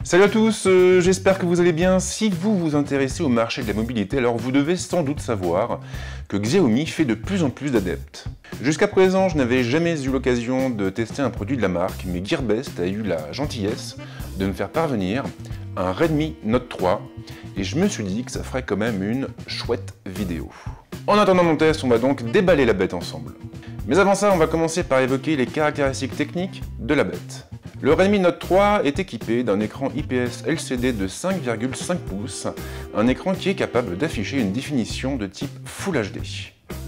Salut à tous, j'espère que vous allez bien. Si vous vous intéressez au marché de la mobilité, alors vous devez sans doute savoir que Xiaomi fait de plus en plus d'adeptes. Jusqu'à présent, je n'avais jamais eu l'occasion de tester un produit de la marque, mais Gearbest a eu la gentillesse de me faire parvenir un Redmi Note 3, et je me suis dit que ça ferait quand même une chouette vidéo. En attendant mon test, on va donc déballer la bête ensemble. Mais avant ça, on va commencer par évoquer les caractéristiques techniques de la bête. Le Redmi Note 3 est équipé d'un écran IPS LCD de 5,5 pouces, un écran qui est capable d'afficher une définition de type Full HD.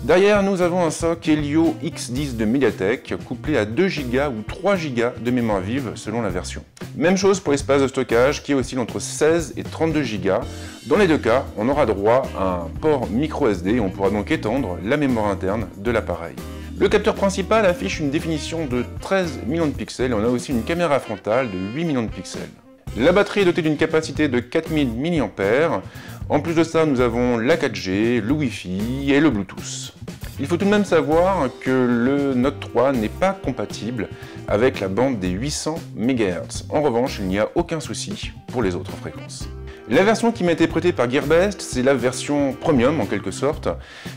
Derrière, nous avons un SoC Helio X10 de Mediatek, couplé à 2 Go ou 3 Go de mémoire vive selon la version. Même chose pour l'espace de stockage qui oscille entre 16 et 32 Go. Dans les deux cas, on aura droit à un port micro SD et on pourra donc étendre la mémoire interne de l'appareil. Le capteur principal affiche une définition de 13 millions de pixels et on a aussi une caméra frontale de 8 millions de pixels. La batterie est dotée d'une capacité de 4000 mAh. En plus de ça, nous avons la 4G, le Wi-Fi et le Bluetooth. Il faut tout de même savoir que le Note 3 n'est pas compatible avec la bande des 800 MHz. En revanche, il n'y a aucun souci pour les autres fréquences. La version qui m'a été prêtée par Gearbest, c'est la version premium en quelque sorte,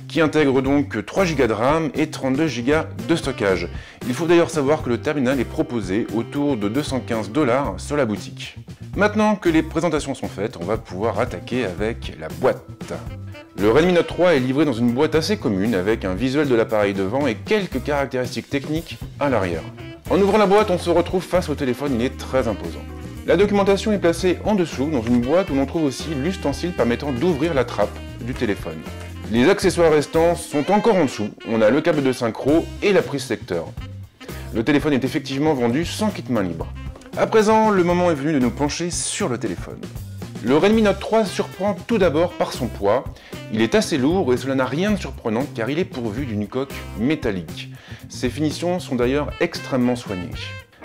qui intègre donc 3 Go de RAM et 32 Go de stockage. Il faut d'ailleurs savoir que le terminal est proposé autour de 215 $ sur la boutique. Maintenant que les présentations sont faites, on va pouvoir attaquer avec la boîte. Le Redmi Note 3 est livré dans une boîte assez commune avec un visuel de l'appareil devant et quelques caractéristiques techniques à l'arrière. En ouvrant la boîte, on se retrouve face au téléphone, il est très imposant. La documentation est placée en dessous dans une boîte où l'on trouve aussi l'ustensile permettant d'ouvrir la trappe du téléphone. Les accessoires restants sont encore en dessous, on a le câble de synchro et la prise secteur. Le téléphone est effectivement vendu sans kit main libre. À présent, le moment est venu de nous pencher sur le téléphone. Le Redmi Note 3 surprend tout d'abord par son poids. Il est assez lourd et cela n'a rien de surprenant car il est pourvu d'une coque métallique. Ses finitions sont d'ailleurs extrêmement soignées.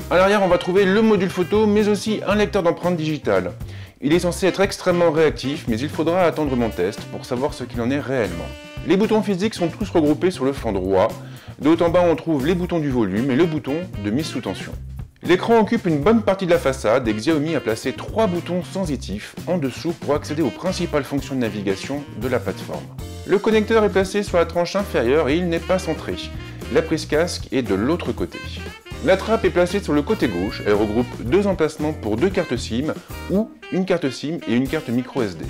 À l'arrière, on va trouver le module photo, mais aussi un lecteur d'empreintes digitales. Il est censé être extrêmement réactif, mais il faudra attendre mon test pour savoir ce qu'il en est réellement. Les boutons physiques sont tous regroupés sur le flanc droit. De haut en bas, on trouve les boutons du volume et le bouton de mise sous tension. L'écran occupe une bonne partie de la façade et Xiaomi a placé 3 boutons sensitifs en dessous pour accéder aux principales fonctions de navigation de la plateforme. Le connecteur est placé sur la tranche inférieure et il n'est pas centré. La prise casque est de l'autre côté. La trappe est placée sur le côté gauche, elle regroupe 2 emplacements pour 2 cartes SIM ou une carte SIM et une carte micro SD.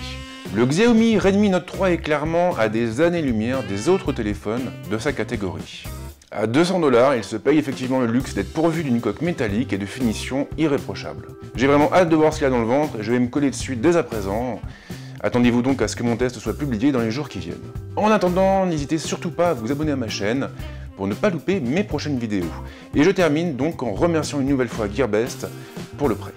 Le Xiaomi Redmi Note 3 est clairement à des années-lumière des autres téléphones de sa catégorie. À 200 $, il se paye effectivement le luxe d'être pourvu d'une coque métallique et de finition irréprochable. J'ai vraiment hâte de voir ce qu'il y a dans le ventre et je vais me coller dessus dès à présent. Attendez-vous donc à ce que mon test soit publié dans les jours qui viennent. En attendant, n'hésitez surtout pas à vous abonner à ma chaîne pour ne pas louper mes prochaines vidéos. Et je termine donc en remerciant une nouvelle fois Gearbest pour le prêt.